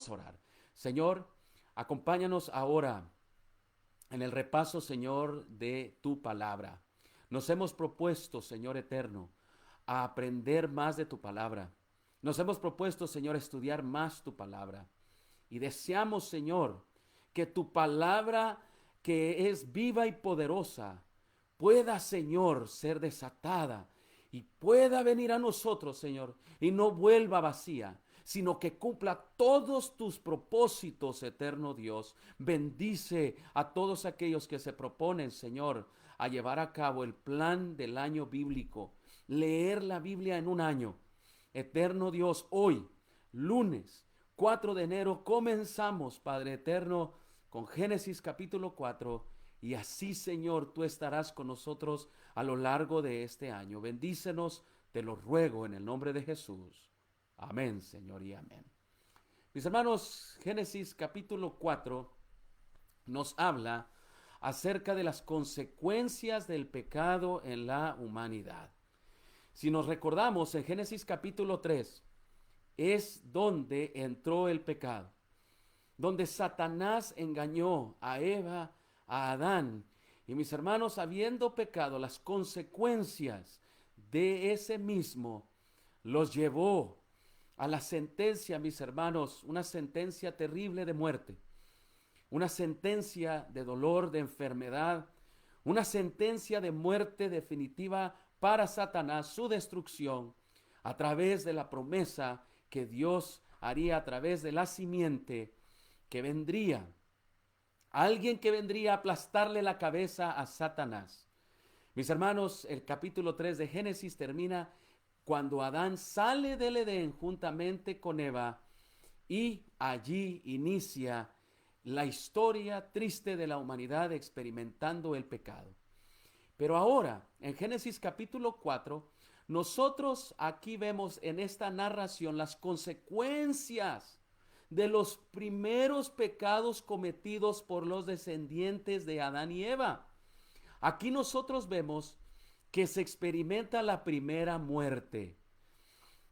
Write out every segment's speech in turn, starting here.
Vamos a orar. Señor, acompáñanos ahora en el repaso, Señor, de tu palabra. Nos hemos propuesto, Señor eterno, a aprender más de tu palabra. Nos hemos propuesto, Señor, a estudiar más tu palabra. Y deseamos, Señor, que tu palabra, que es viva y poderosa, pueda, Señor, ser desatada y pueda venir a nosotros, Señor, y no vuelva vacía, sino que cumpla todos tus propósitos, eterno Dios. Bendice a todos aquellos que se proponen, Señor, a llevar a cabo el plan del año bíblico, leer la Biblia en un año. Eterno Dios, hoy, lunes 4 de enero, comenzamos, Padre eterno, con Génesis capítulo 4. Y así, Señor, tú estarás con nosotros a lo largo de este año. Bendícenos, te lo ruego en el nombre de Jesús. Amén, Señor, y amén. Mis hermanos, Génesis capítulo 4 nos habla acerca de las consecuencias del pecado en la humanidad. Si nos recordamos, en Génesis capítulo 3 es donde entró el pecado, donde Satanás engañó a Eva, a Adán. Y mis hermanos, habiendo pecado, las consecuencias de ese mismo los llevó a la sentencia, mis hermanos, una sentencia terrible de muerte, una sentencia de dolor, de enfermedad, una sentencia de muerte definitiva para Satanás, su destrucción, a través de la promesa que Dios haría a través de la simiente que vendría, alguien que vendría a aplastarle la cabeza a Satanás. Mis hermanos, el capítulo 3 de Génesis termina cuando Adán sale del Edén juntamente con Eva y allí inicia la historia triste de la humanidad experimentando el pecado. Pero ahora, en Génesis capítulo 4, nosotros aquí vemos en esta narración las consecuencias de los primeros pecados cometidos por los descendientes de Adán y Eva. Aquí nosotros vemos que se experimenta la primera muerte.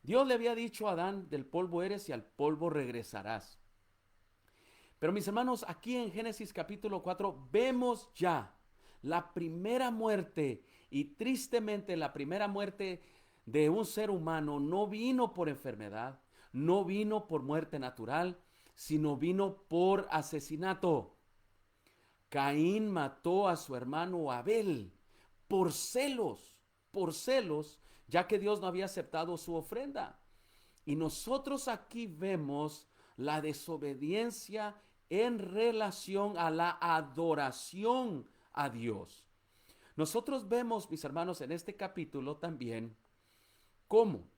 Dios le había dicho a Adán, del polvo eres y al polvo regresarás. Pero mis hermanos, aquí en Génesis capítulo 4 vemos ya la primera muerte, y tristemente la primera muerte de un ser humano no vino por enfermedad, no vino por muerte natural, sino vino por asesinato. Caín mató a su hermano Abel por celos, ya que Dios no había aceptado su ofrenda. Y nosotros aquí vemos la desobediencia en relación a la adoración a Dios. Nosotros vemos, mis hermanos, en este capítulo también cómo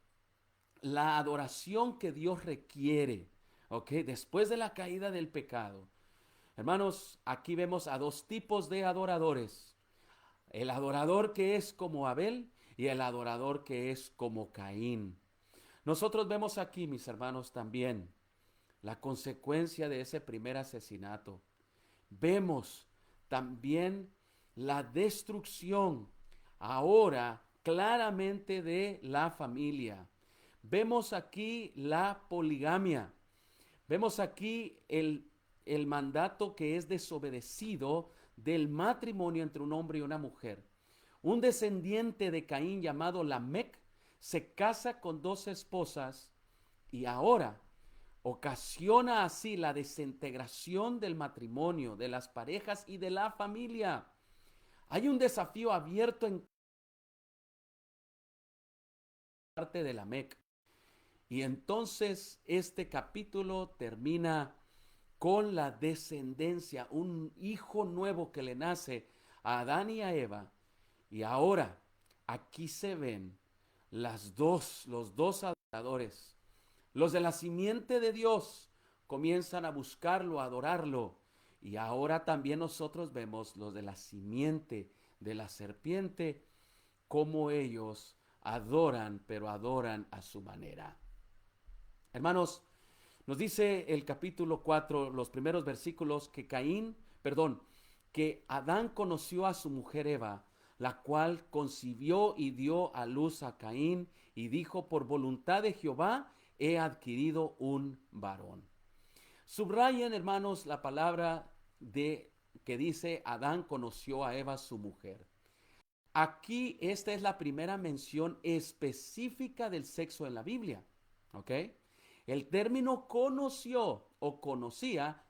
la adoración que Dios requiere, ¿ok? Después de la caída del pecado. Hermanos, aquí vemos a dos tipos de adoradores. El adorador que es como Abel y el adorador que es como Caín. Nosotros vemos aquí, mis hermanos, también la consecuencia de ese primer asesinato. Vemos también la destrucción ahora claramente de la familia. Vemos aquí la poligamia. Vemos aquí el mandato que es desobedecido del matrimonio entre un hombre y una mujer. Un descendiente de Caín llamado Lamec se casa con dos esposas y ahora ocasiona así la desintegración del matrimonio, de las parejas y de la familia. Hay un desafío abierto en parte de Lamec. Y entonces este capítulo termina con la descendencia, un hijo nuevo que le nace a Adán y a Eva. Y ahora aquí se ven los dos adoradores. Los de la simiente de Dios comienzan a buscarlo, a adorarlo. Y ahora también nosotros vemos los de la simiente de la serpiente, como ellos adoran, pero adoran a su manera. Hermanos, nos dice el capítulo 4, los primeros versículos, que Adán conoció a su mujer Eva, la cual concibió y dio a luz a Caín, y dijo, por voluntad de Jehová he adquirido un varón. Subrayen, hermanos, la palabra de que dice Adán conoció a Eva, su mujer. Aquí esta es la primera mención específica del sexo en la Biblia. ¿Ok? El término conoció o conocía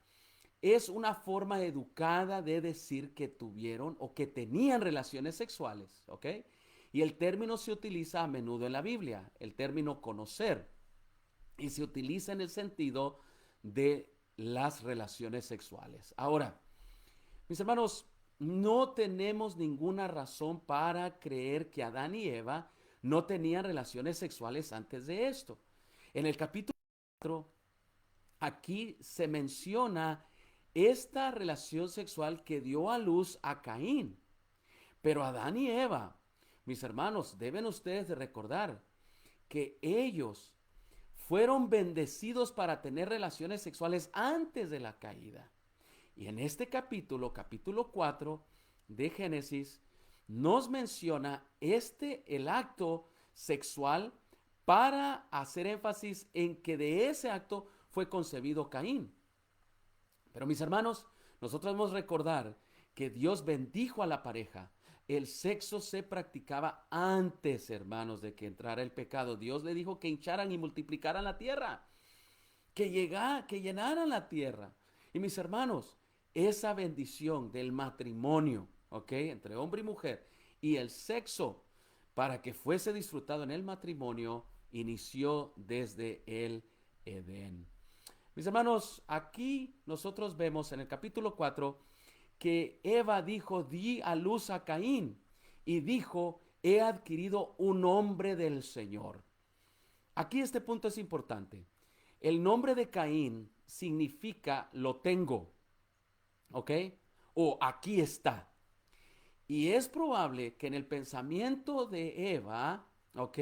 es una forma educada de decir que tuvieron o que tenían relaciones sexuales. ¿Ok? Y el término se utiliza a menudo en la Biblia, el término conocer. Y se utiliza en el sentido de las relaciones sexuales. Ahora, mis hermanos, no tenemos ninguna razón para creer que Adán y Eva no tenían relaciones sexuales antes de esto. En el capítulo 4, aquí se menciona esta relación sexual que dio a luz a Caín. Pero Adán y Eva, mis hermanos, deben ustedes de recordar que ellos fueron bendecidos para tener relaciones sexuales antes de la caída. Y en este capítulo, capítulo 4 de Génesis, nos menciona el acto sexual para hacer énfasis en que de ese acto fue concebido Caín. Pero mis hermanos, nosotros debemos recordar que Dios bendijo a la pareja. El sexo se practicaba antes, hermanos, de que entrara el pecado. Dios le dijo que hincharan y multiplicaran la tierra, que llenaran la tierra. Y mis hermanos, esa bendición del matrimonio, ¿ok? Entre hombre y mujer, y el sexo, para que fuese disfrutado en el matrimonio, inició desde el Edén. Mis hermanos, aquí nosotros vemos en el capítulo 4 que Eva dijo, di a luz a Caín, y dijo, he adquirido un hombre del Señor. Aquí este punto es importante. El nombre de Caín significa lo tengo, ¿ok? O aquí está. Y es probable que en el pensamiento de Eva, ¿ok?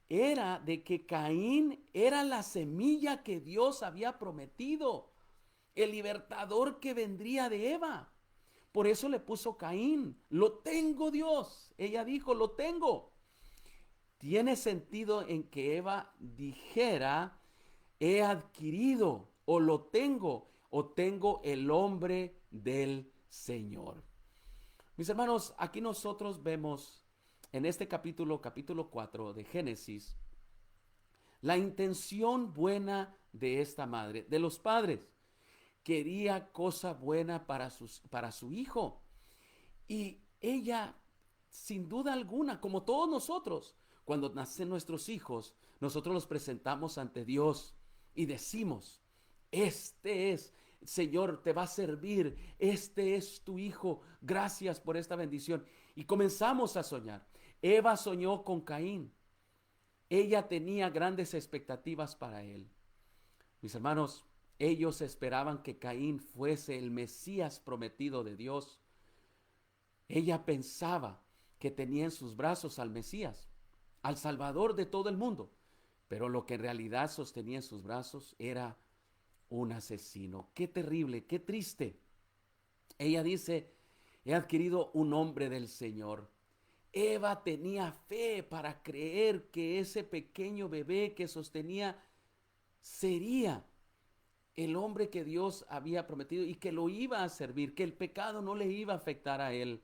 Era de que Caín era la semilla que Dios había prometido, el libertador que vendría de Eva. Por eso le puso Caín. Lo tengo, Dios. Ella dijo, lo tengo. Tiene sentido en que Eva dijera, he adquirido o tengo el hombre del Señor. Mis hermanos, aquí nosotros vemos en este capítulo 4 de Génesis, la intención buena de esta madre, de los padres. Quería cosa buena para su hijo. Y ella, sin duda alguna, como todos nosotros, cuando nacen nuestros hijos, nosotros los presentamos ante Dios y decimos, este es, Señor, te va a servir, este es tu hijo, gracias por esta bendición. Y comenzamos a soñar. Eva soñó con Caín. Ella tenía grandes expectativas para él. Mis hermanos, ellos esperaban que Caín fuese el Mesías prometido de Dios. Ella pensaba que tenía en sus brazos al Mesías, al Salvador de todo el mundo. Pero lo que en realidad sostenía en sus brazos era un asesino. Qué terrible, qué triste. Ella dice, he adquirido un hombre del Señor. Eva tenía fe para creer que ese pequeño bebé que sostenía sería el hombre que Dios había prometido y que lo iba a servir, que el pecado no le iba a afectar a él.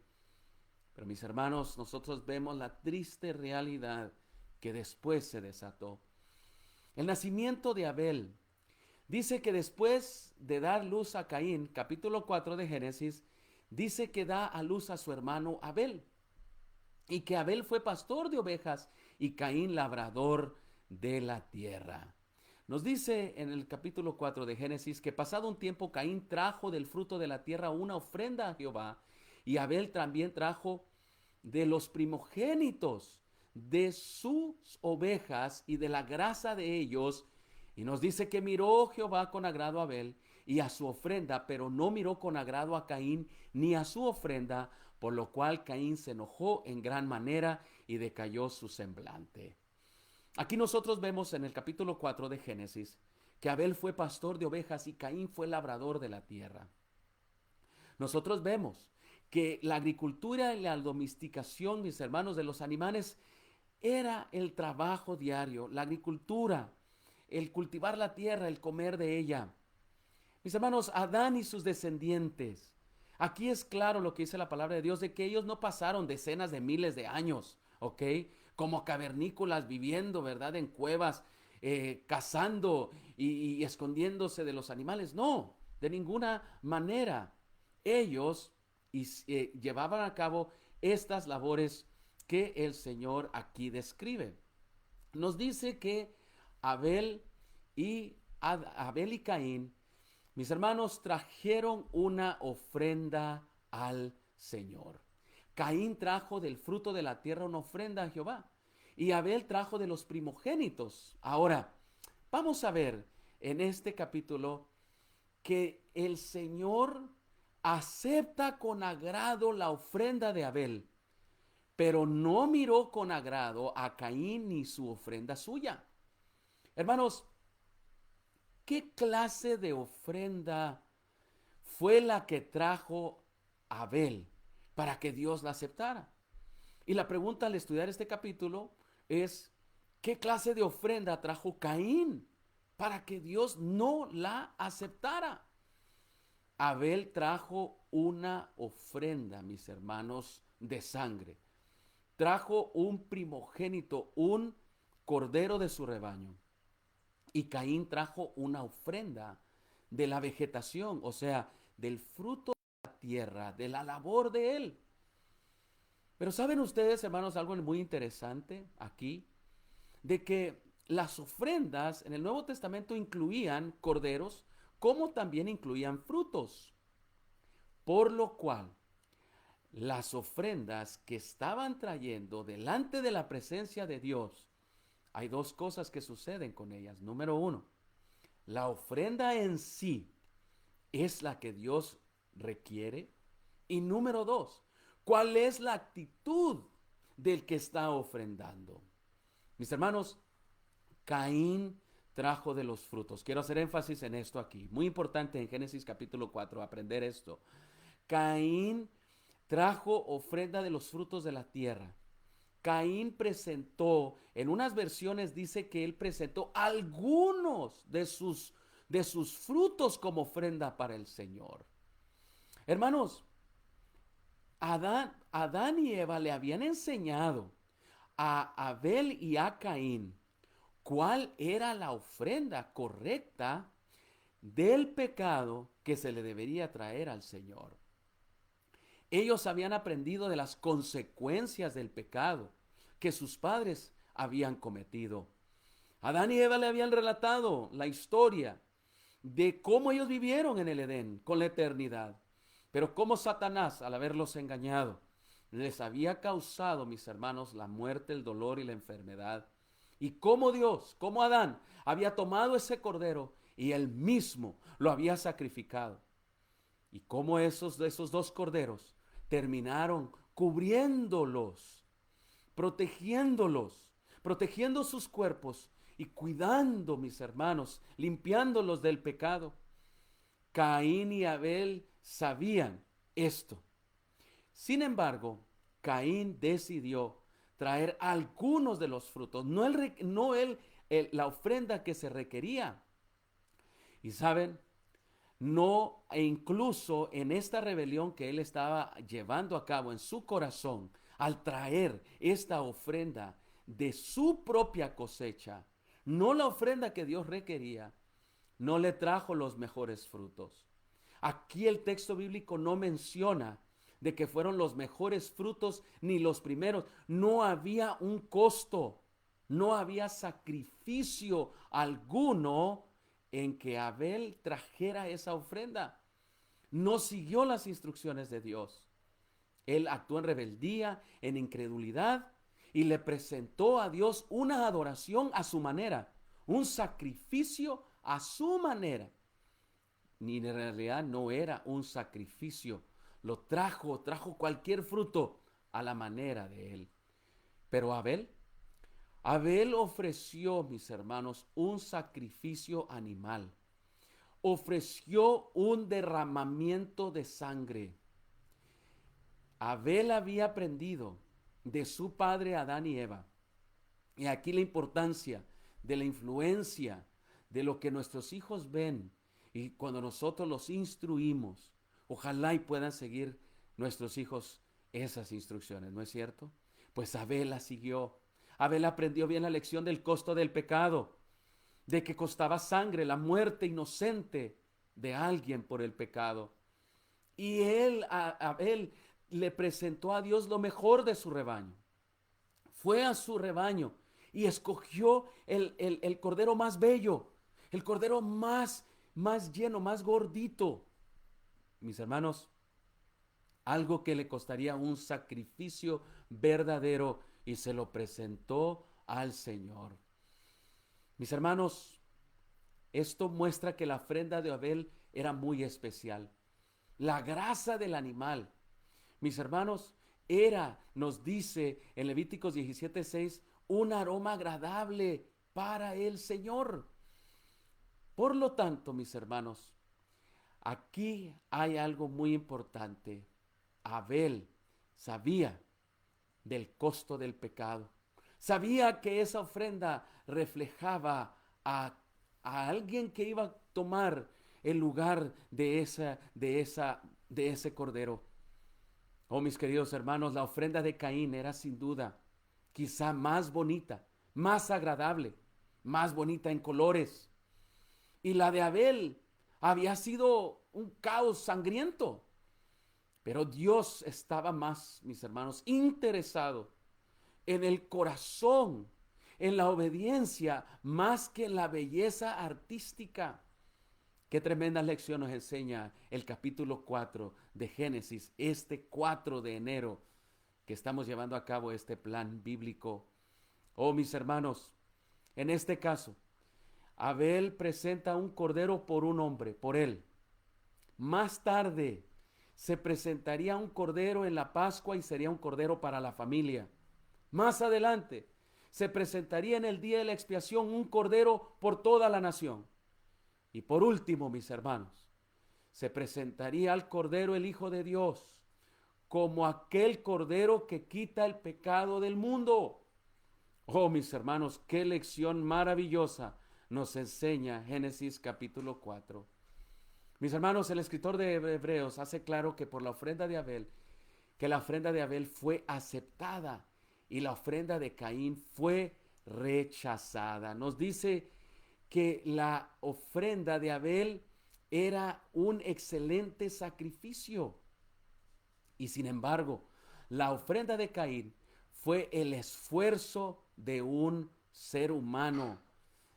Pero mis hermanos, nosotros vemos la triste realidad que después se desató. El nacimiento de Abel. Dice que después de dar luz a Caín, capítulo 4 de Génesis, dice que da a luz a su hermano Abel. Y que Abel fue pastor de ovejas y Caín labrador de la tierra. Nos dice en el capítulo 4 de Génesis que pasado un tiempo Caín trajo del fruto de la tierra una ofrenda a Jehová y Abel también trajo de los primogénitos de sus ovejas y de la grasa de ellos. Y nos dice que miró Jehová con agrado a Abel y a su ofrenda, pero no miró con agrado a Caín ni a su ofrenda, por lo cual Caín se enojó en gran manera y decayó su semblante. Aquí nosotros vemos en el capítulo 4 de Génesis que Abel fue pastor de ovejas y Caín fue labrador de la tierra. Nosotros vemos que la agricultura y la domesticación, mis hermanos, de los animales era el trabajo diario, la agricultura, el cultivar la tierra, el comer de ella. Mis hermanos, Adán y sus descendientes. Aquí es claro lo que dice la palabra de Dios, de que ellos no pasaron decenas de miles de años, ¿ok? Como cavernícolas viviendo, ¿verdad? En cuevas, cazando y escondiéndose de los animales. No, de ninguna manera. Ellos llevaban a cabo estas labores que el Señor aquí describe. Nos dice que Abel Abel y Caín, mis hermanos, trajeron una ofrenda al Señor. Caín trajo del fruto de la tierra una ofrenda a Jehová y Abel trajo de los primogénitos. Ahora, vamos a ver en este capítulo que el Señor acepta con agrado la ofrenda de Abel, pero no miró con agrado a Caín ni su ofrenda suya. Hermanos, ¿qué clase de ofrenda fue la que trajo Abel para que Dios la aceptara? Y la pregunta al estudiar este capítulo es, ¿qué clase de ofrenda trajo Caín para que Dios no la aceptara? Abel trajo una ofrenda, mis hermanos, de sangre. Trajo un primogénito, un cordero de su rebaño. Y Caín trajo una ofrenda de la vegetación, o sea, del fruto de la tierra, de la labor de él. Pero saben ustedes, hermanos, algo muy interesante aquí, de que las ofrendas en el Nuevo Testamento incluían corderos, como también incluían frutos. Por lo cual, las ofrendas que estaban trayendo delante de la presencia de Dios, hay dos cosas que suceden con ellas. Número uno, la ofrenda en sí es la que Dios requiere. Y número dos, ¿cuál es la actitud del que está ofrendando? Mis hermanos, Caín trajo de los frutos. Quiero hacer énfasis en esto aquí. Muy importante en Génesis capítulo 4 aprender esto. Caín trajo ofrenda de los frutos de la tierra. Caín presentó, en unas versiones dice que él presentó algunos de sus frutos como ofrenda para el Señor. Hermanos, Adán y Eva le habían enseñado a Abel y a Caín cuál era la ofrenda correcta del pecado que se le debería traer al Señor. Ellos habían aprendido de las consecuencias del pecado que sus padres habían cometido. Adán y Eva le habían relatado la historia de cómo ellos vivieron en el Edén con la eternidad, pero cómo Satanás, al haberlos engañado, les había causado, mis hermanos, la muerte, el dolor y la enfermedad. Y cómo Dios, cómo Adán había tomado ese cordero y él mismo lo había sacrificado. Y cómo esos dos corderos terminaron cubriéndolos, protegiéndolos, protegiendo sus cuerpos y cuidando, mis hermanos, limpiándolos del pecado. Caín y Abel sabían esto. Sin embargo, Caín decidió traer algunos de los frutos, la ofrenda que se requería. Y saben, no, e incluso en esta rebelión que él estaba llevando a cabo en su corazón, al traer esta ofrenda de su propia cosecha, no la ofrenda que Dios requería, no le trajo los mejores frutos. Aquí el texto bíblico no menciona de que fueron los mejores frutos ni los primeros. No había un costo, no había sacrificio alguno en que Abel trajera esa ofrenda. No siguió las instrucciones de Dios. Él actuó en rebeldía, en incredulidad y le presentó a Dios una adoración a su manera, un sacrificio a su manera. Ni en realidad no era un sacrificio. Lo trajo cualquier fruto a la manera de él. Pero Abel ofreció, mis hermanos, un sacrificio animal. Ofreció un derramamiento de sangre. Abel había aprendido de su padre Adán y Eva. Y aquí la importancia de la influencia de lo que nuestros hijos ven Y cuando nosotros los instruimos, ojalá y puedan seguir nuestros hijos esas instrucciones, ¿no es cierto? Pues Abel la siguió. Abel aprendió bien la lección del costo del pecado, de que costaba sangre, la muerte inocente de alguien por el pecado. Y Abel, le presentó a Dios lo mejor de su rebaño. Fue a su rebaño y escogió el cordero más bello, el cordero más lleno, más gordito. Mis hermanos, algo que le costaría un sacrificio verdadero, y se lo presentó al Señor. Mis hermanos, esto muestra que la ofrenda de Abel era muy especial. La grasa del animal, mis hermanos, nos dice en Levíticos 17:6, un aroma agradable para el Señor. Por lo tanto, mis hermanos, aquí hay algo muy importante. Abel sabía del costo del pecado. Sabía que esa ofrenda reflejaba a alguien que iba a tomar el lugar de ese cordero. Oh, mis queridos hermanos, la ofrenda de Caín era sin duda quizá más bonita, más agradable, más bonita en colores. Y la de Abel había sido un caos sangriento. Pero Dios estaba más, mis hermanos, interesado en el corazón, en la obediencia, más que en la belleza artística. Qué tremenda lección nos enseña el capítulo 4 de Génesis, este 4 de enero, que estamos llevando a cabo este plan bíblico. Oh, mis hermanos, en este caso, Abel presenta un cordero por un hombre, por él. Más tarde se presentaría un cordero en la Pascua y sería un cordero para la familia. Más adelante se presentaría en el día de la expiación un cordero por toda la nación. Y por último, mis hermanos, se presentaría al cordero el Hijo de Dios como aquel cordero que quita el pecado del mundo. Oh, mis hermanos, qué lección maravillosa nos enseña Génesis capítulo 4. Mis hermanos, el escritor de Hebreos hace claro que por la ofrenda de Abel, que la ofrenda de Abel fue aceptada y la ofrenda de Caín fue rechazada. Nos dice que la ofrenda de Abel era un excelente sacrificio. Y sin embargo, la ofrenda de Caín fue el esfuerzo de un ser humano,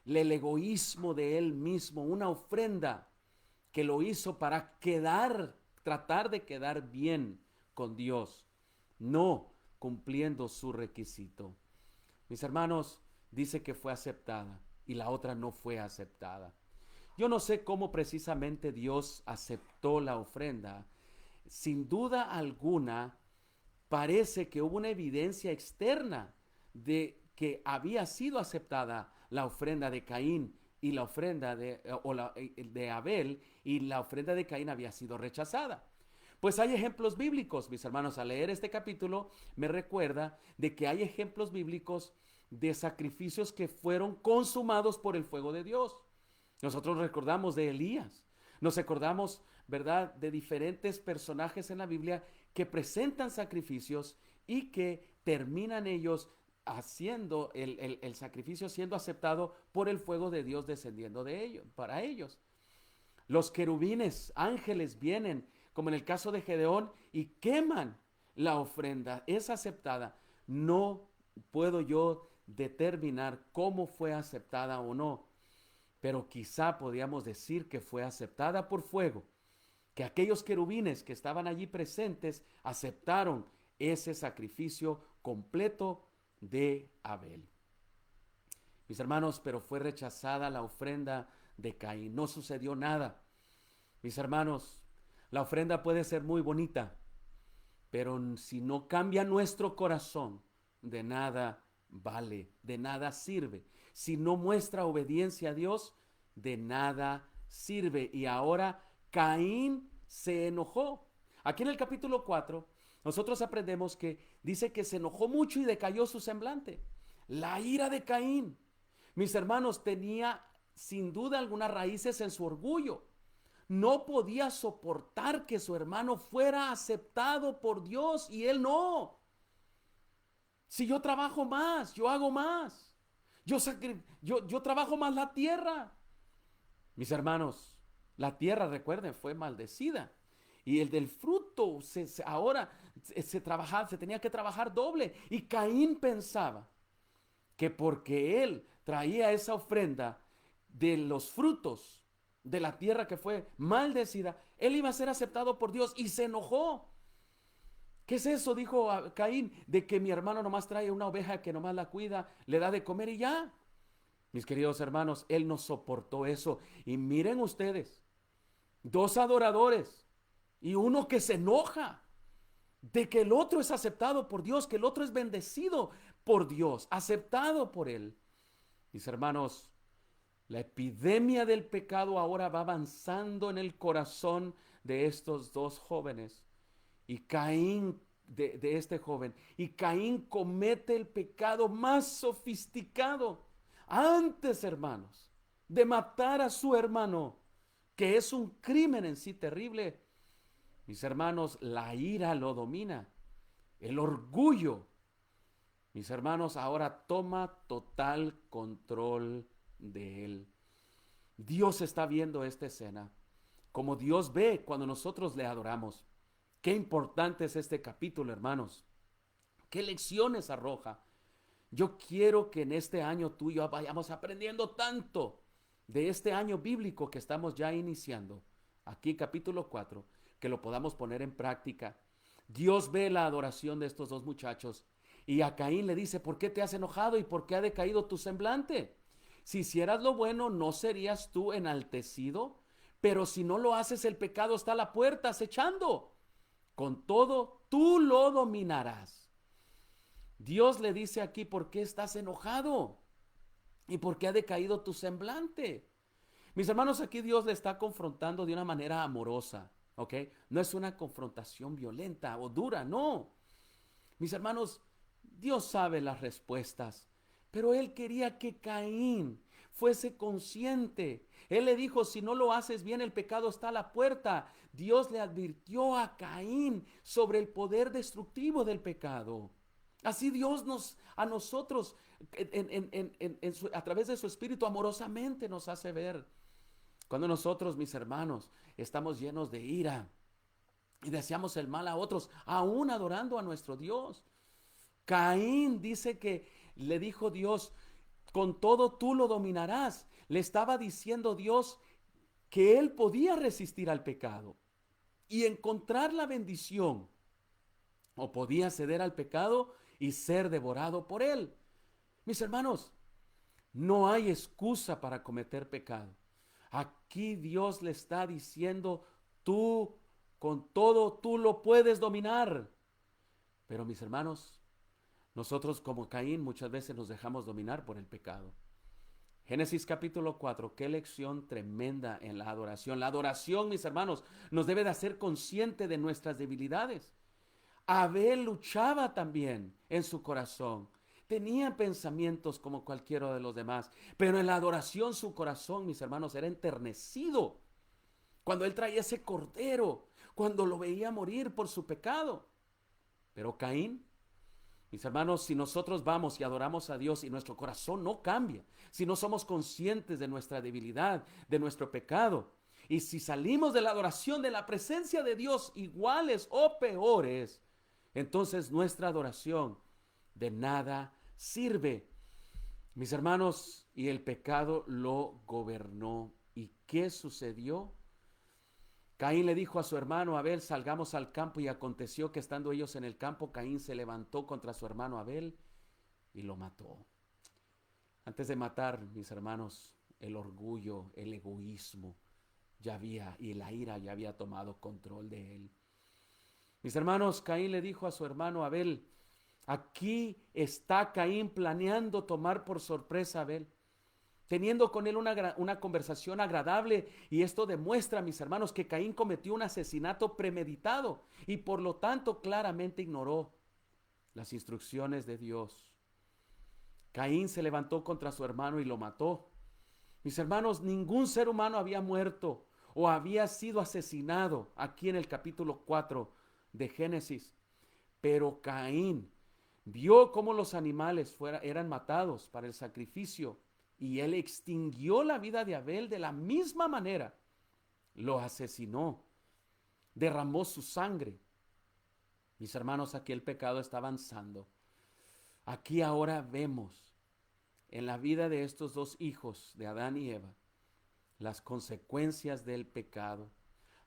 el egoísmo de él mismo, una ofrenda que lo hizo para tratar de quedar bien con Dios, no cumpliendo su requisito. Mis hermanos, dice que fue aceptada y la otra no fue aceptada. Yo no sé cómo precisamente Dios aceptó la ofrenda. Sin duda alguna, parece que hubo una evidencia externa de que había sido aceptada la ofrenda de Caín y la ofrenda de Abel, y la ofrenda de Caín había sido rechazada. Pues hay ejemplos bíblicos, mis hermanos. Al leer este capítulo me recuerda de que hay ejemplos bíblicos de sacrificios que fueron consumados por el fuego de Dios. Nosotros recordamos de Elías, nos recordamos, ¿verdad?, de diferentes personajes en la Biblia que presentan sacrificios y que terminan ellos haciendo el sacrificio siendo aceptado por el fuego de Dios descendiendo de ellos, para ellos. Los querubines, ángeles, vienen, como en el caso de Gedeón, y queman la ofrenda. Es aceptada. No puedo yo determinar cómo fue aceptada o no, pero quizá podríamos decir que fue aceptada por fuego, que aquellos querubines que estaban allí presentes aceptaron ese sacrificio completo de Abel. Mis hermanos, pero fue rechazada la ofrenda de Caín. No sucedió nada. Mis hermanos, la ofrenda puede ser muy bonita, pero si no cambia nuestro corazón, de nada vale, de nada sirve. Si no muestra obediencia a Dios, de nada sirve. Y ahora Caín se enojó. Aquí en el capítulo 4, nosotros aprendemos que dice que se enojó mucho y decayó su semblante. La ira de Caín, mis hermanos, tenía sin duda algunas raíces en su orgullo. no podía soportar que su hermano fuera aceptado por Dios y él no. Si yo trabajo más, yo hago más. Yo trabajo más la tierra. Mis hermanos, la tierra, recuerden, fue maldecida. Y el del fruto ahora se tenía que trabajar doble. Y Caín pensaba que porque él traía esa ofrenda de los frutos de la tierra que fue maldecida, él iba a ser aceptado por Dios y se enojó. ¿Qué es eso? Dijo a Caín, de que mi hermano nomás trae una oveja que nomás la cuida, le da de comer y ya. Mis queridos hermanos, él no soportó eso. Y miren ustedes, dos adoradores y uno que se enoja de que el otro es aceptado por Dios, que el otro es bendecido por Dios, aceptado por él. Mis hermanos, la epidemia del pecado ahora va avanzando en el corazón de estos dos jóvenes. Y Caín, de este joven, y Caín comete el pecado más sofisticado. Antes, hermanos, de matar a su hermano, que es un crimen en sí terrible, mis hermanos, la ira lo domina, el orgullo. Mis hermanos, ahora toma total control de él. Dios está viendo esta escena, como Dios ve cuando nosotros le adoramos. Qué importante es este capítulo, hermanos. Qué lecciones arroja. Yo quiero que en este año tú y yo vayamos aprendiendo tanto de este año bíblico que estamos ya iniciando. Aquí capítulo 4, que lo podamos poner en práctica. Dios ve la adoración de estos dos muchachos y a Caín le dice, ¿por qué te has enojado y por qué ha decaído tu semblante? Si hicieras lo bueno, ¿no serías tú enaltecido? Pero si no lo haces, el pecado está a la puerta acechando. Con todo, tú lo dominarás. Dios le dice aquí, ¿por qué estás enojado? ¿Y por qué ha decaído tu semblante? Mis hermanos, aquí Dios le está confrontando de una manera amorosa, ¿ok? No es una confrontación violenta o dura, no. Mis hermanos, Dios sabe las respuestas, pero Él quería que Caín fuese consciente. Él le dijo, si no lo haces bien, el pecado está a la puerta. Dios le advirtió a Caín sobre el poder destructivo del pecado. Así Dios a nosotros, a través de su Espíritu, amorosamente nos hace ver. Cuando nosotros, mis hermanos, estamos llenos de ira y deseamos el mal a otros, aún adorando a nuestro Dios. Caín dice que le dijo Dios, con todo tú lo dominarás. Le estaba diciendo Dios que él podía resistir al pecado y encontrar la bendición, o podía ceder al pecado y ser devorado por él. Mis hermanos, no hay excusa para cometer pecado. Aquí Dios le está diciendo, tú con todo tú lo puedes dominar. Pero mis hermanos, nosotros como Caín muchas veces nos dejamos dominar por el pecado. Génesis capítulo 4, qué lección tremenda en la adoración. La adoración, mis hermanos, nos debe de hacer consciente de nuestras debilidades. Abel luchaba también en su corazón. Tenía pensamientos como cualquiera de los demás, pero en la adoración su corazón, mis hermanos, era enternecido. Cuando él traía ese cordero, cuando lo veía morir por su pecado. Pero Caín, mis hermanos, si nosotros vamos y adoramos a Dios y nuestro corazón no cambia, si no somos conscientes de nuestra debilidad, de nuestro pecado, y si salimos de la adoración, de la presencia de Dios, iguales o peores, entonces nuestra adoración de nada sirve. Mis hermanos, y el pecado lo gobernó. ¿Y qué sucedió? Caín le dijo a su hermano Abel, salgamos al campo, y aconteció que estando ellos en el campo, Caín se levantó contra su hermano Abel y lo mató. Antes de matar, mis hermanos, el orgullo, el egoísmo y la ira ya había tomado control de él. Mis hermanos, Caín le dijo a su hermano Abel, aquí está Caín planeando tomar por sorpresa a Abel, teniendo con él una conversación agradable, y esto demuestra, mis hermanos, que Caín cometió un asesinato premeditado y por lo tanto claramente ignoró las instrucciones de Dios. Caín se levantó contra su hermano y lo mató. Mis hermanos, ningún ser humano había muerto o había sido asesinado aquí en el capítulo 4 de Génesis. Pero Caín vio cómo los animales eran matados para el sacrificio y él extinguió la vida de Abel de la misma manera. Lo asesinó, derramó su sangre. Mis hermanos, aquí el pecado está avanzando. Aquí ahora vemos en la vida de estos dos hijos de Adán y Eva las consecuencias del pecado.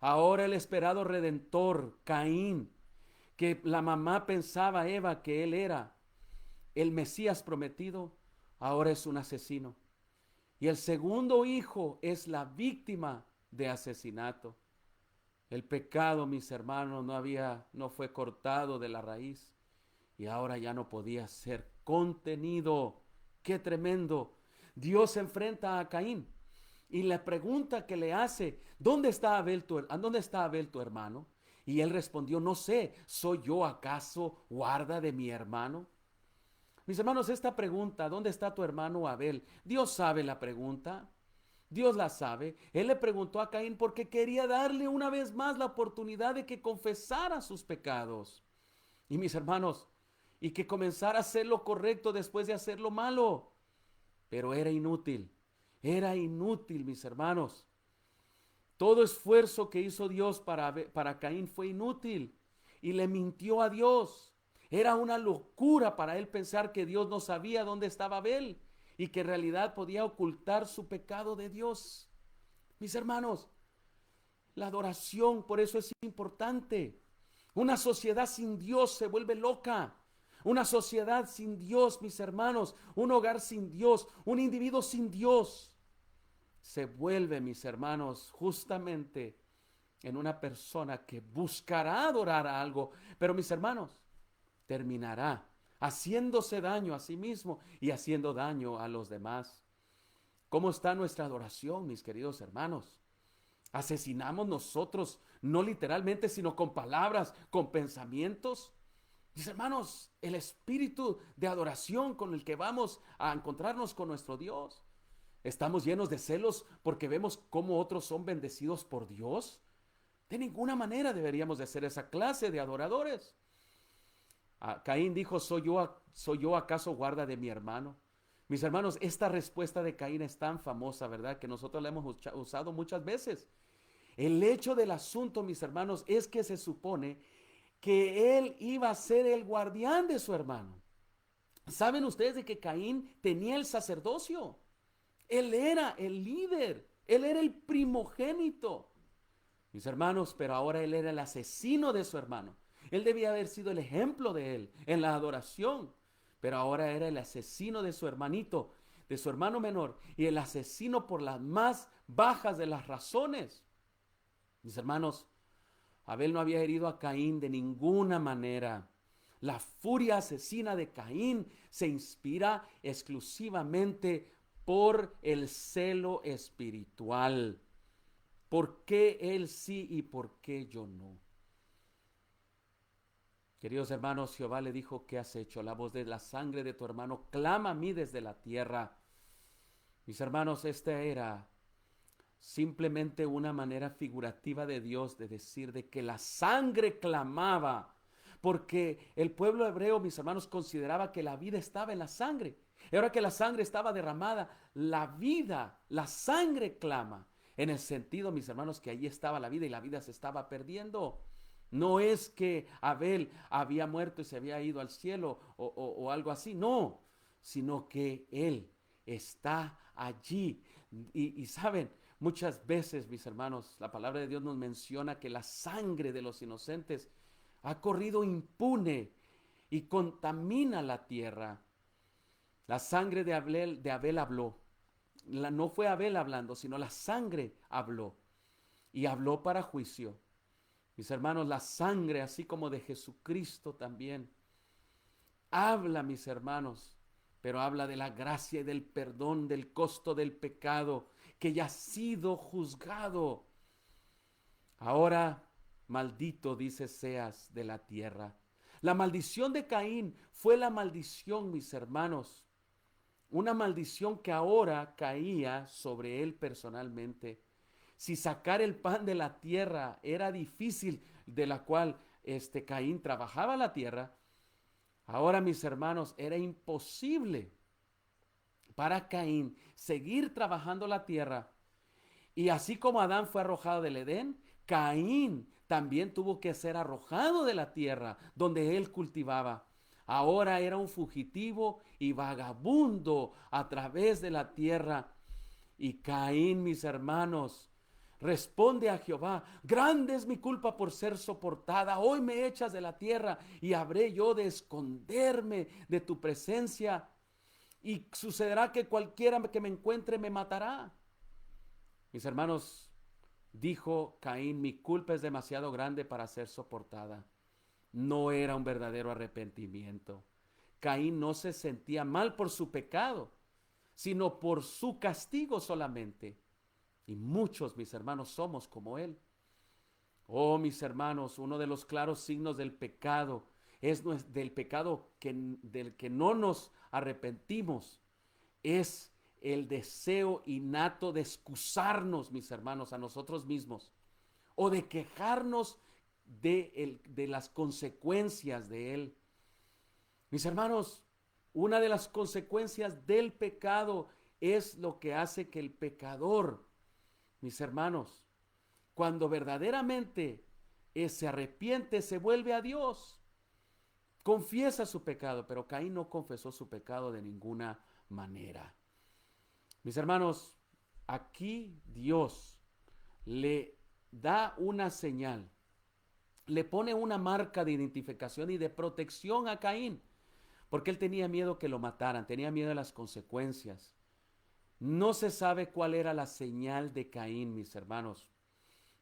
Ahora el esperado redentor, Caín, que la mamá pensaba, Eva, que él era el Mesías prometido, ahora es un asesino. Y el segundo hijo es la víctima de asesinato. El pecado, mis hermanos, no fue cortado de la raíz y ahora ya no podía ser contenido. ¡Qué tremendo! Dios se enfrenta a Caín y la pregunta que le hace, ¿dónde está Abel tu hermano? Y él respondió, no sé, ¿soy yo acaso guarda de mi hermano? Mis hermanos, esta pregunta, ¿dónde está tu hermano Abel? Dios sabe la pregunta, Dios la sabe. Él le preguntó a Caín porque quería darle una vez más la oportunidad de que confesara sus pecados. Y mis hermanos, y que comenzara a hacer lo correcto después de hacer lo malo. Pero era inútil, mis hermanos. Todo esfuerzo que hizo Dios para Caín fue inútil y le mintió a Dios. Era una locura para él pensar que Dios no sabía dónde estaba Abel y que en realidad podía ocultar su pecado de Dios. Mis hermanos, la adoración por eso es importante. Una sociedad sin Dios se vuelve loca. Una sociedad sin Dios, mis hermanos, un hogar sin Dios, un individuo sin Dios, se vuelve, mis hermanos, justamente en una persona que buscará adorar a algo, pero mis hermanos, terminará haciéndose daño a sí mismo y haciendo daño a los demás. ¿Cómo está nuestra adoración, mis queridos hermanos? ¿Asesinamos nosotros, no literalmente, sino con palabras, con pensamientos? Mis hermanos, el espíritu de adoración con el que vamos a encontrarnos con nuestro Dios. ¿Estamos llenos de celos porque vemos cómo otros son bendecidos por Dios? De ninguna manera deberíamos de ser esa clase de adoradores. Caín dijo, ¿soy yo acaso guarda de mi hermano? Mis hermanos, esta respuesta de Caín es tan famosa, ¿verdad? Que nosotros la hemos usado muchas veces. El hecho del asunto, mis hermanos, es que se supone que él iba a ser el guardián de su hermano. ¿Saben ustedes de que Caín tenía el sacerdocio? Él era el líder, él era el primogénito. Mis hermanos, pero ahora él era el asesino de su hermano. Él debía haber sido el ejemplo de él en la adoración, pero ahora era el asesino de su hermanito, de su hermano menor, y el asesino por las más bajas de las razones. Mis hermanos, Abel no había herido a Caín de ninguna manera. La furia asesina de Caín se inspira exclusivamente por el celo espiritual. ¿Por qué él sí y por qué yo no? Queridos hermanos, Jehová le dijo, ¿qué has hecho? La voz de la sangre de tu hermano clama a mí desde la tierra. Mis hermanos, esta era simplemente una manera figurativa de Dios de decir de que la sangre clamaba, porque el pueblo hebreo, mis hermanos, consideraba que la vida estaba en la sangre. Y ahora que la sangre estaba derramada, la vida, la sangre clama, en el sentido, mis hermanos, que allí estaba la vida y la vida se estaba perdiendo. No es que Abel había muerto y se había ido al cielo o algo así, no, sino que él está allí. Y saben, muchas veces, mis hermanos, la palabra de Dios nos menciona que la sangre de los inocentes ha corrido impune y contamina la tierra. La sangre de Abel habló. No fue Abel hablando, sino la sangre habló. Y habló para juicio. Mis hermanos, la sangre, así como de Jesucristo también, habla, mis hermanos, pero habla de la gracia y del perdón, del costo del pecado, que ya ha sido juzgado. Ahora, maldito, dice, seas de la tierra. La maldición de Caín fue la maldición, mis hermanos, una maldición que ahora caía sobre él personalmente. si sacar el pan de la tierra era difícil, de la cual Caín trabajaba la tierra, ahora, mis hermanos, era imposible para Caín seguir trabajando la tierra. Y así como Adán fue arrojado del Edén, Caín también tuvo que ser arrojado de la tierra donde él cultivaba. Ahora era un fugitivo y vagabundo a través de la tierra. Y Caín, mis hermanos, responde a Jehová: grande es mi culpa por ser soportada. Hoy me echas de la tierra y habré yo de esconderme de tu presencia. Y sucederá que cualquiera que me encuentre me matará. Mis hermanos, dijo Caín: mi culpa es demasiado grande para ser soportada. No era un verdadero arrepentimiento. Caín no se sentía mal por su pecado, sino por su castigo solamente. Y muchos, mis hermanos, somos como él. Oh, mis hermanos, uno de los claros signos del pecado es del pecado del que no nos arrepentimos, es el deseo innato de excusarnos, mis hermanos, a nosotros mismos, o de quejarnos de las consecuencias de él. Mis hermanos, una de las consecuencias del pecado es lo que hace que el pecador, mis hermanos, cuando verdaderamente se arrepiente, se vuelve a Dios, confiesa su pecado. Pero Caín no confesó su pecado de ninguna manera. Mis hermanos, aquí Dios le da una señal, le pone una marca de identificación y de protección a Caín, porque él tenía miedo que lo mataran, tenía miedo de las consecuencias. No se sabe cuál era la señal de Caín, mis hermanos.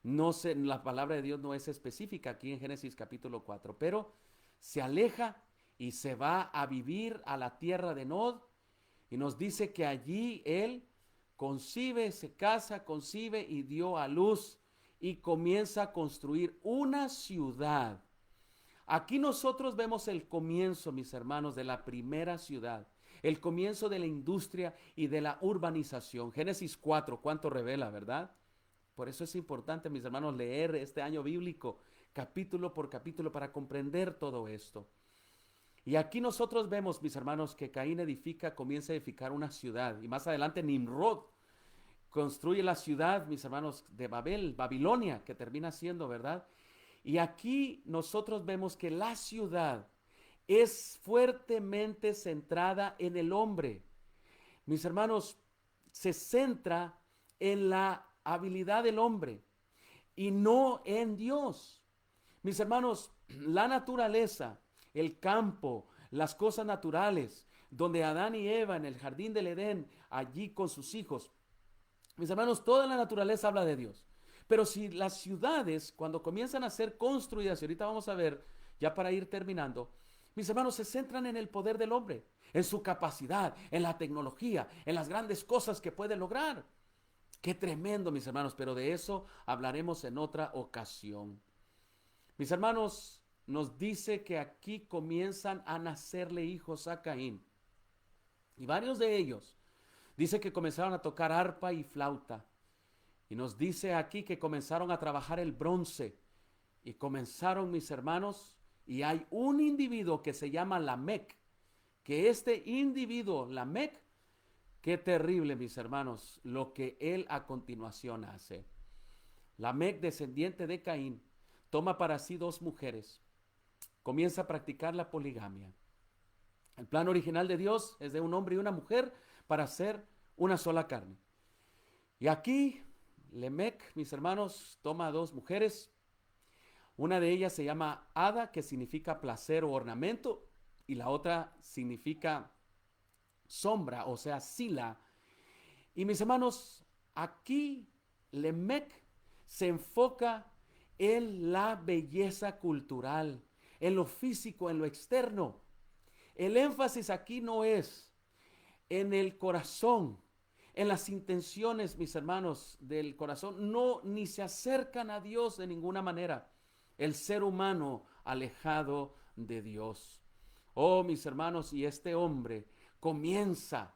No sé, la palabra de Dios no es específica aquí en Génesis capítulo 4, pero se aleja y se va a vivir a la tierra de Nod, y nos dice que allí él concibe, se casa, concibe y dio a luz y comienza a construir una ciudad. Aquí nosotros vemos el comienzo, mis hermanos, de la primera ciudad, el comienzo de la industria y de la urbanización. Génesis 4, cuánto revela, ¿verdad? Por eso es importante, mis hermanos, leer este año bíblico capítulo por capítulo para comprender todo esto. Y aquí nosotros vemos, mis hermanos, que Caín comienza a edificar una ciudad. Y más adelante Nimrod construye la ciudad, mis hermanos, de Babel, Babilonia, que termina siendo, ¿verdad? Y aquí nosotros vemos que la ciudad es fuertemente centrada en el hombre. Mis hermanos, se centra en la habilidad del hombre y no en Dios. Mis hermanos, la naturaleza, el campo, las cosas naturales, donde Adán y Eva en el jardín del Edén, allí con sus hijos, mis hermanos, toda la naturaleza habla de Dios. Pero si las ciudades, cuando comienzan a ser construidas, y ahorita vamos a ver, ya para ir terminando, mis hermanos, se centran en el poder del hombre, en su capacidad, en la tecnología, en las grandes cosas que puede lograr. Qué tremendo, mis hermanos, pero de eso hablaremos en otra ocasión. Mis hermanos, nos dice que aquí comienzan a nacerle hijos a Caín. Y varios de ellos, dice que comenzaron a tocar arpa y flauta. Y nos dice aquí que comenzaron a trabajar el bronce. Y comenzaron, mis hermanos, y hay un individuo que se llama Lamec, que este individuo, Lamec, qué terrible, mis hermanos, lo que él a continuación hace. Lamec, descendiente de Caín, toma para sí 2 mujeres, comienza a practicar la poligamia. El plan original de Dios es de un hombre y una mujer para hacer una sola carne. Y aquí Lamec, mis hermanos, toma a 2 mujeres. Una de ellas se llama Ada, que significa placer o ornamento, y la otra significa sombra, o sea, Sila. Y mis hermanos, aquí Lamec se enfoca en la belleza cultural, en lo físico, en lo externo. El énfasis aquí no es en el corazón, en las intenciones, mis hermanos, del corazón. No, ni se acercan a Dios de ninguna manera. El ser humano alejado de Dios. Oh, mis hermanos, y este hombre comienza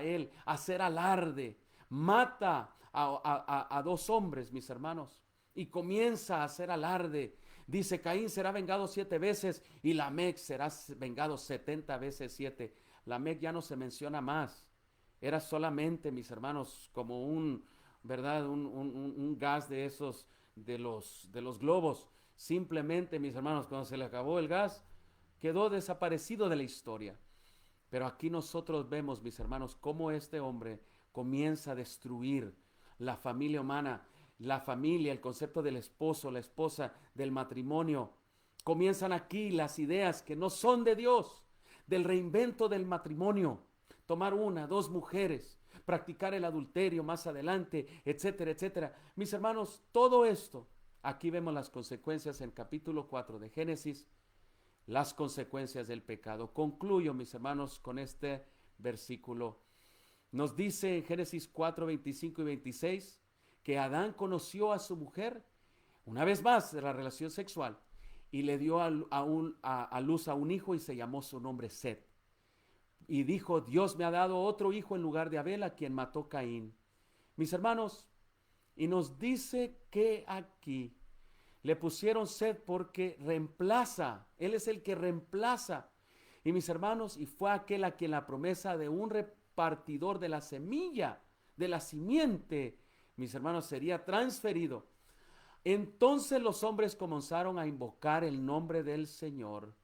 él a hacer alarde, mata a dos hombres, mis hermanos, y comienza a hacer alarde. Dice, Caín será vengado 7 veces y Lamec será vengado 70 veces 7. Lamec ya no se menciona más. Era solamente, mis hermanos, como ¿verdad? Un gas de esos, de los globos. Simplemente, mis hermanos, cuando se le acabó el gas, quedó desaparecido de la historia. Pero aquí nosotros vemos, mis hermanos, cómo este hombre comienza a destruir la familia humana, la familia, el concepto del esposo, la esposa, del matrimonio. Comienzan aquí las ideas que no son de Dios, del reinvento del matrimonio. Tomar una, dos mujeres, practicar el adulterio más adelante, etcétera, etcétera. Mis hermanos, todo esto, aquí vemos las consecuencias en capítulo 4 de Génesis, las consecuencias del pecado. Concluyo, mis hermanos, con este versículo. Nos dice en Génesis 4, 25 y 26 que Adán conoció a su mujer, una vez más de la relación sexual, y le dio a luz a un hijo y se llamó su nombre Set. Y dijo, Dios me ha dado otro hijo en lugar de Abel, a quien mató Caín. Mis hermanos, y nos dice que aquí le pusieron Set porque reemplaza, él es el que reemplaza. Y mis hermanos, y fue aquel a quien la promesa de un repartidor de la semilla, de la simiente, mis hermanos, sería transferido. Entonces los hombres comenzaron a invocar el nombre del Señor.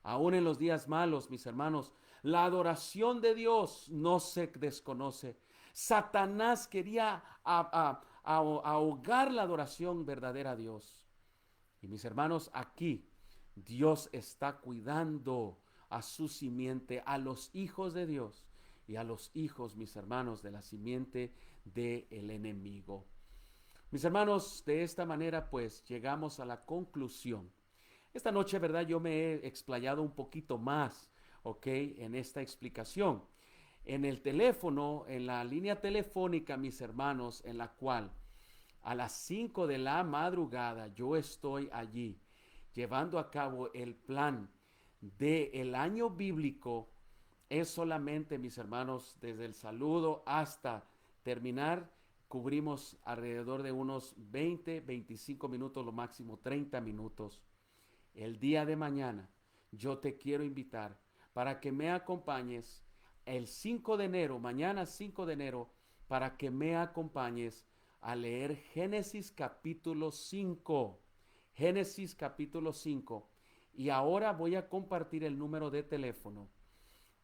Aún en los días malos, mis hermanos, la adoración de Dios no se desconoce. Satanás quería ahogar la adoración verdadera a Dios. Y mis hermanos, aquí Dios está cuidando a su simiente, a los hijos de Dios y a los hijos, mis hermanos, de la simiente del enemigo. Mis hermanos, de esta manera pues llegamos a la conclusión. Esta noche, ¿verdad? Yo me he explayado un poquito más, ¿ok? En esta explicación. En el teléfono, en la línea telefónica, mis hermanos, en la cual a las 5 de la madrugada yo estoy allí llevando a cabo el plan del año bíblico. Es solamente, mis hermanos, desde el saludo hasta terminar, cubrimos alrededor de unos 20, 25 minutos, lo máximo 30 minutos. El día de mañana yo te quiero invitar para que me acompañes el 5 de enero, mañana 5 de enero, para que me acompañes a leer Génesis capítulo 5. Génesis capítulo 5. Y ahora voy a compartir el número de teléfono.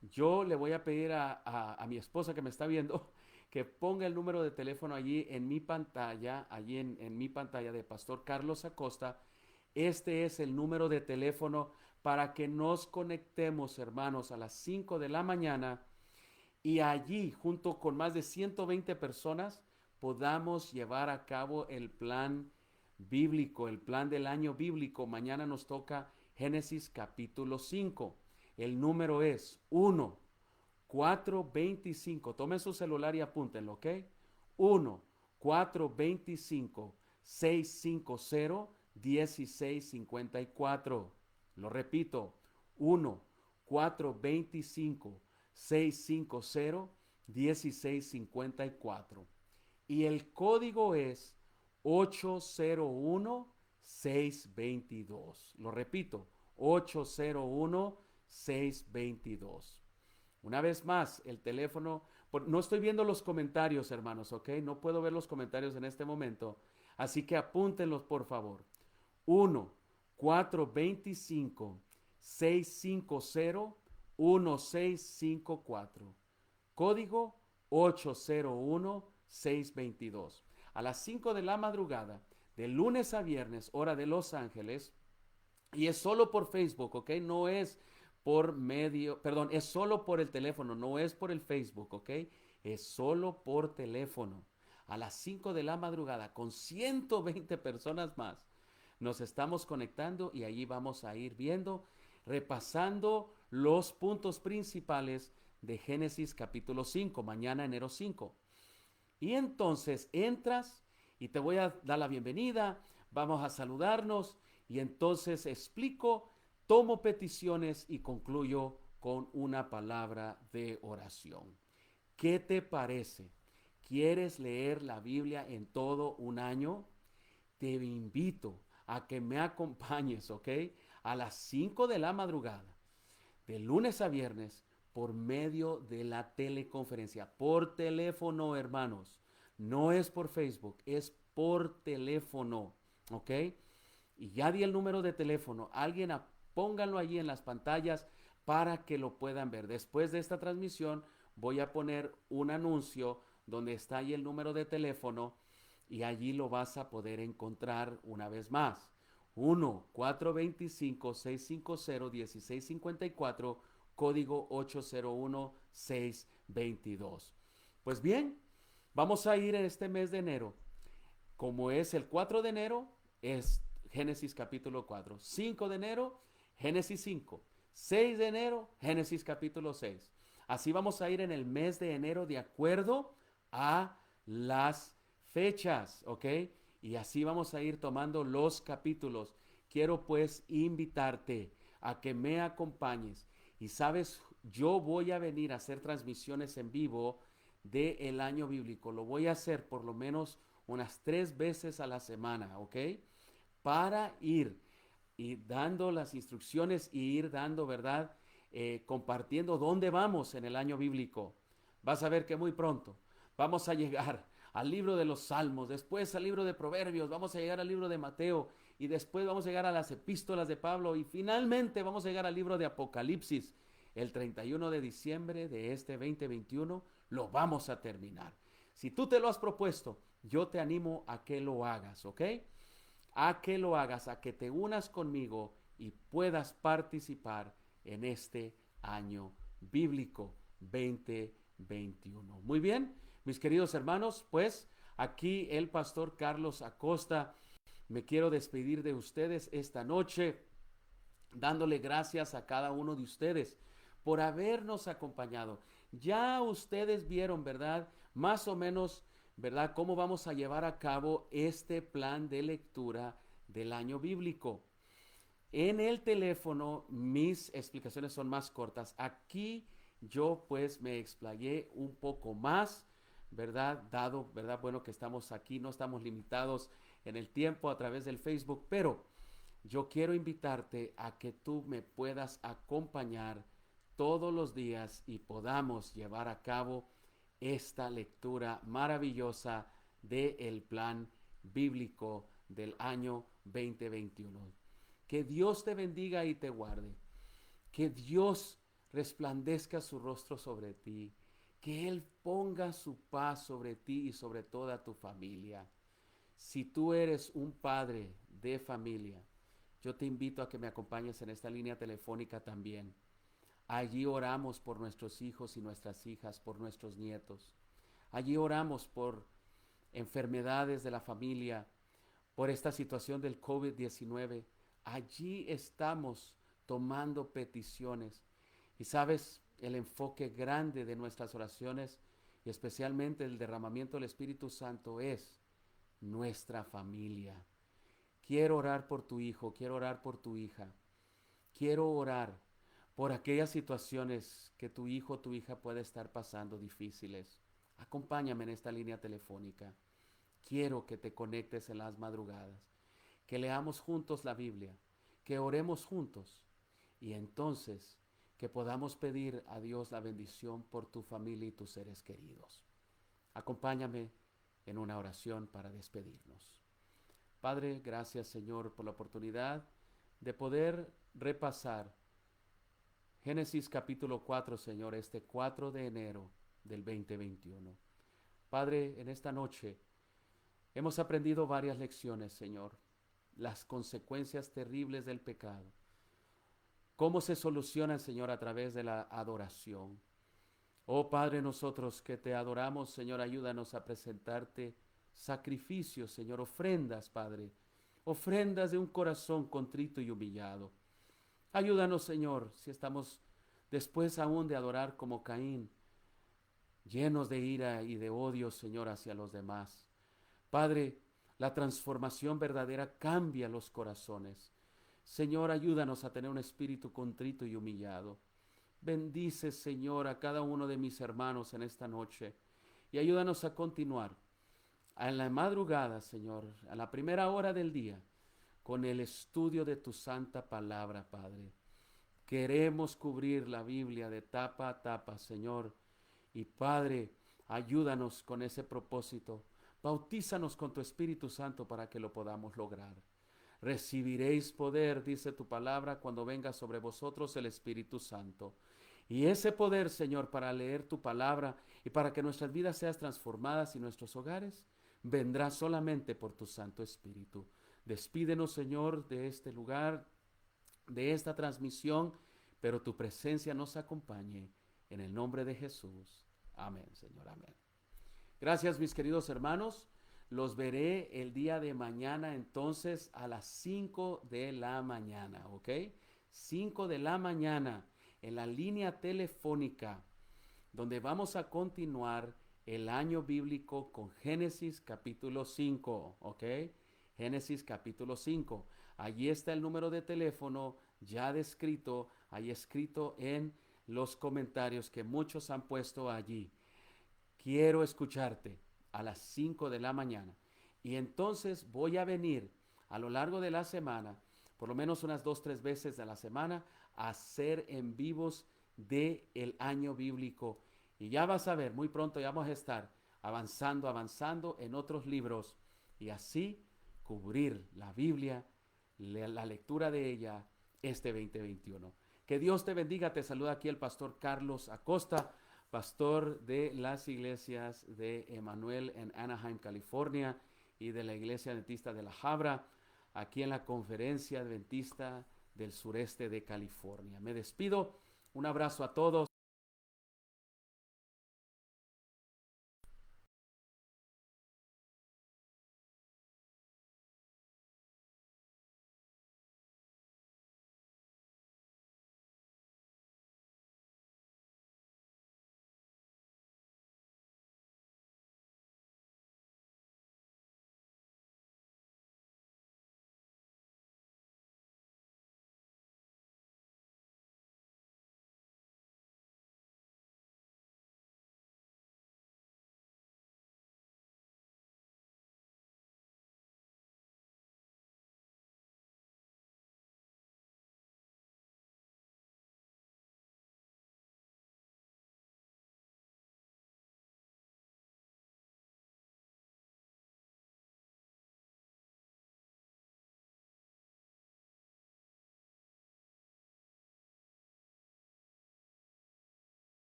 Yo le voy a pedir a mi esposa que me está viendo que ponga el número de teléfono allí en mi pantalla, allí en mi pantalla de Pastor Carlos Acosta. Este es el número de teléfono para que nos conectemos, hermanos, a las 5 de la mañana y allí, junto con más de 120 personas, podamos llevar a cabo el plan bíblico, el plan del año bíblico. Mañana nos toca Génesis capítulo 5. El número es 1-425. Tomen su celular y apúntenlo, ¿ok? 1-425-650-1654. Lo repito, 1-425-650-1654. Y el código es 801-622. Lo repito, 801-622. Una vez más, el teléfono, no estoy viendo los comentarios, hermanos, ¿ok? No puedo ver los comentarios en este momento, así que apúntenlos, por favor. 1-425-650-1654. Código 801-622. A las 5 de la madrugada, de lunes a viernes, hora de Los Ángeles, y es solo por Facebook, ¿ok? No es por medio, perdón, es solo por el teléfono, no es por el Facebook, ¿ok? Es solo por teléfono. A las 5 de la madrugada, con 120 personas más, nos estamos conectando y allí vamos a ir viendo, repasando los puntos principales de Génesis capítulo 5, mañana enero 5. Y entonces entras y te voy a dar la bienvenida, vamos a saludarnos y entonces explico, tomo peticiones y concluyo con una palabra de oración. ¿Qué te parece? ¿Quieres leer la Biblia en todo un año? Te invito a que me acompañes, ¿ok? A las 5 de la madrugada, de lunes a viernes, por medio de la teleconferencia, por teléfono, hermanos. No es por Facebook, es por teléfono, ¿ok? Y ya di el número de teléfono. Pónganlo allí en las pantallas para que lo puedan ver. Después de esta transmisión voy a poner un anuncio donde está ahí el número de teléfono y allí lo vas a poder encontrar una vez más. 1-425-650-1654, código 801622. Pues bien, vamos a ir en este mes de enero. Como es el 4 de enero, es Génesis capítulo 4. 5 de enero, Génesis 5. 6 de enero, Génesis capítulo 6. Así vamos a ir en el mes de enero de acuerdo a las fechas, ¿ok? Y así vamos a ir tomando los capítulos. Quiero pues invitarte a que me acompañes. Y sabes, yo voy a venir a hacer transmisiones en vivo del año bíblico. Lo voy a hacer por lo menos unas 3 veces a la semana, ¿ok? Para ir y dando las instrucciones y ir dando, ¿verdad? Compartiendo dónde vamos en el año bíblico. Vas a ver que muy pronto vamos a llegar al libro de los Salmos, después al libro de Proverbios, vamos a llegar al libro de Mateo y después vamos a llegar a las epístolas de Pablo y finalmente vamos a llegar al libro de Apocalipsis. El 31 de diciembre de este 2021 lo vamos a terminar. Si tú te lo has propuesto, yo te animo a que lo hagas, ¿ok? A que lo hagas, a que te unas conmigo y puedas participar en este año bíblico 2021. Muy bien, mis queridos hermanos, pues aquí el pastor Carlos Acosta. Me quiero despedir de ustedes esta noche, dándole gracias a cada uno de ustedes por habernos acompañado. Ya ustedes vieron, ¿verdad? Más o menos, ¿verdad? Cómo vamos a llevar a cabo este plan de lectura del año bíblico. En el teléfono mis explicaciones son más cortas. Aquí yo pues me explayé un poco más, ¿verdad? Dado, ¿verdad? Bueno, que estamos aquí, no estamos limitados en el tiempo a través del Facebook, pero yo quiero invitarte a que tú me puedas acompañar todos los días y podamos llevar a cabo esta lectura maravillosa del plan bíblico del año 2021. Que Dios te bendiga y te guarde. Que Dios resplandezca su rostro sobre ti. Que Él ponga su paz sobre ti y sobre toda tu familia. Si tú eres un padre de familia, yo te invito a que me acompañes en esta línea telefónica también. Allí oramos por nuestros hijos y nuestras hijas, por nuestros nietos. Allí oramos por enfermedades de la familia, por esta situación del COVID-19. Allí estamos tomando peticiones. Y sabes, el enfoque grande de nuestras oraciones, y especialmente el derramamiento del Espíritu Santo, es nuestra familia. Quiero orar por tu hijo, quiero orar por tu hija. Quiero orar por aquellas situaciones que tu hijo o tu hija puede estar pasando difíciles. Acompáñame en esta línea telefónica. Quiero que te conectes en las madrugadas, que leamos juntos la Biblia, que oremos juntos y entonces que podamos pedir a Dios la bendición por tu familia y tus seres queridos. Acompáñame en una oración para despedirnos. Padre, gracias Señor por la oportunidad de poder repasar Génesis capítulo 4, Señor, este 4 de enero del 2021. Padre, en esta noche hemos aprendido varias lecciones, Señor, las consecuencias terribles del pecado, cómo se solucionan, Señor, a través de la adoración. Oh Padre, nosotros que te adoramos, Señor, ayúdanos a presentarte sacrificios, Señor, ofrendas, Padre, ofrendas de un corazón contrito y humillado. Ayúdanos, Señor, si estamos después aún de adorar como Caín, llenos de ira y de odio, Señor, hacia los demás. Padre, la transformación verdadera cambia los corazones. Señor, ayúdanos a tener un espíritu contrito y humillado. Bendice, Señor, a cada uno de mis hermanos en esta noche. y ayúdanos a continuar en la madrugada, Señor, a la primera hora del día, con el estudio de tu santa palabra, Padre. Queremos cubrir la Biblia de tapa a tapa, Señor. Y Padre, ayúdanos con ese propósito. Bautízanos con tu Espíritu Santo para que lo podamos lograr. Recibiréis poder, dice tu palabra, cuando venga sobre vosotros el Espíritu Santo. Y ese poder, Señor, para leer tu palabra y para que nuestras vidas sean transformadas y nuestros hogares, vendrá solamente por tu Santo Espíritu. Despídenos, Señor, de este lugar, de esta transmisión, pero tu presencia nos acompañe. En el nombre de Jesús. Amén, Señor, amén. Gracias, mis queridos hermanos. Los veré el día de mañana, entonces, a las 5 de la mañana, ¿ok? 5 de la mañana, en la línea telefónica, donde vamos a continuar el año bíblico con Génesis capítulo 5, ¿ok? Génesis capítulo 5. Allí está el número de teléfono ya descrito, ahí escrito en los comentarios que muchos han puesto allí. Quiero escucharte a las 5 de la mañana. Y entonces voy a venir a lo largo de la semana, por lo menos unas 2, 3 veces de la semana, a hacer en vivos de el año bíblico. Y ya vas a ver, muy pronto ya vamos a estar avanzando en otros libros y así cubrir la Biblia, la lectura de ella este 2021. Que Dios te bendiga. Te saluda aquí el pastor Carlos Acosta, pastor de las iglesias de Emmanuel en Anaheim, California, y de la iglesia adventista de La Habra, aquí en la conferencia adventista del sureste de California. Me despido. Un abrazo a todos.